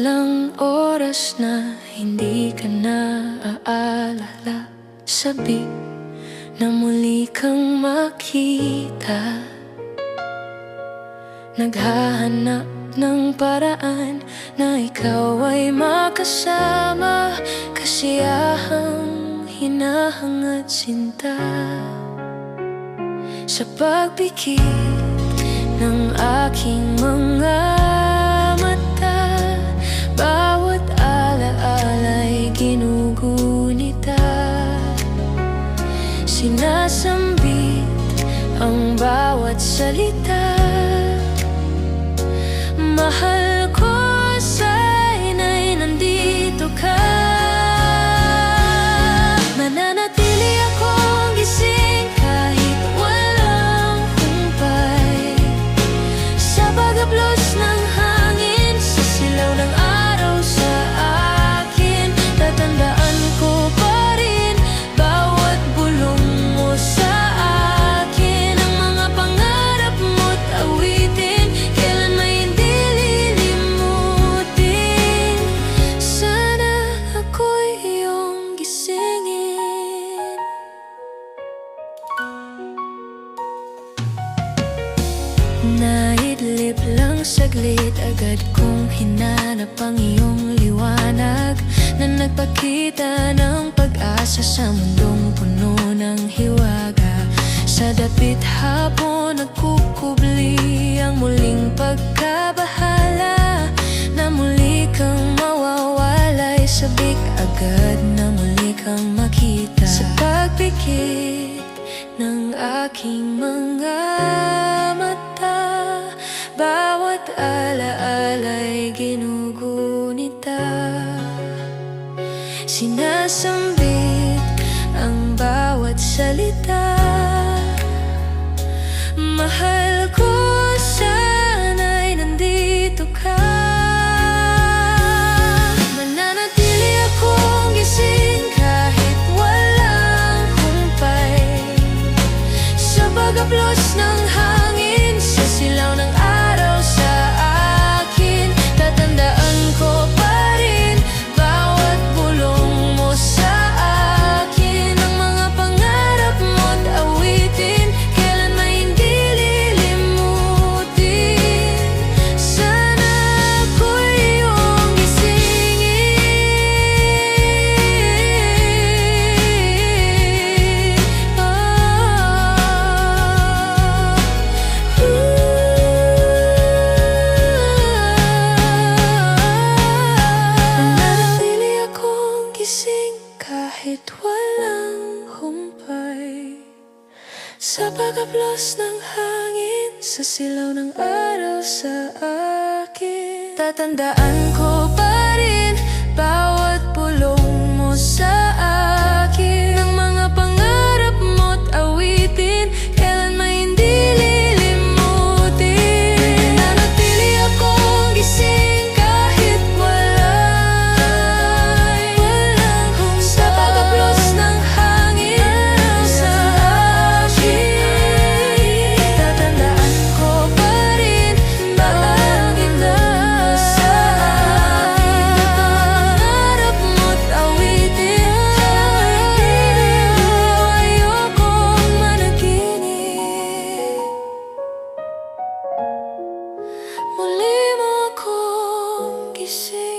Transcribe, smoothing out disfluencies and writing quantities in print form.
Walang oras na hindi ka naaalala. Sabi na muli kang makita. Naghahanap ng paraan na ikaw ay makasama. Kasiyahang hinahangad sinta sa pagpikit ng aking mga mata. Bawat alaala'y ginugunita. Sinasambit ang bawat salita. Mahal ko, sana'y nandito ka. Mananatili akong gising kahit walang humpay. Sa pag-aplos ng hangin, sa silaw ng araw sa akin. Tatandaan ko pa rin bawat bulong mo sa akin. Ang mga pangarap mo't awitin, kailan may hindi lilimutin. Sana ako'y iyong gisingin. Naidlip lang saglit, agad kong hinanap ang iyong liwanag na nagpakita ng pag-asa sa mundong puno ng hiwaga. Sa dapit hapon nagkukubli ang muling pagkabahala, na muli kang mawawalay, sabik agad na muli kang makita. Sa pagpikit ng aking mga mata, bawat alaala'y ginugunita. Sinasambit ang bawat salita. Mahal ko, sana'y nandito ka. Mananatili akong gising kahit walang humpay. Sa pag-aplos ng hangin, sa silaw ng araw sa akin. Tatandaan ko pa rin bawat bulong mo sa akin. Ang mga pangarap mo't awitin, kailan may hindi lilimutin. Sana ako'y iyong gisingin. Mananatili akong gising kahit walang humpay. Sa pag-aplos ng hangin, sa silaw ng araw sa akin. Tatandaan ko pa rin bawat bulong mo sa akin. Ang mga pangarap mo't awitin, kailan may hindi lilimutin. Nananatili akong gising kahit walang humpay. Sa pag-aplos ng hangin sa akin. Tatandaan ko pa rin bawat bulong mo sa akin. Pangarap mo't awitin, ayokong managinip. Muli mo akong gising.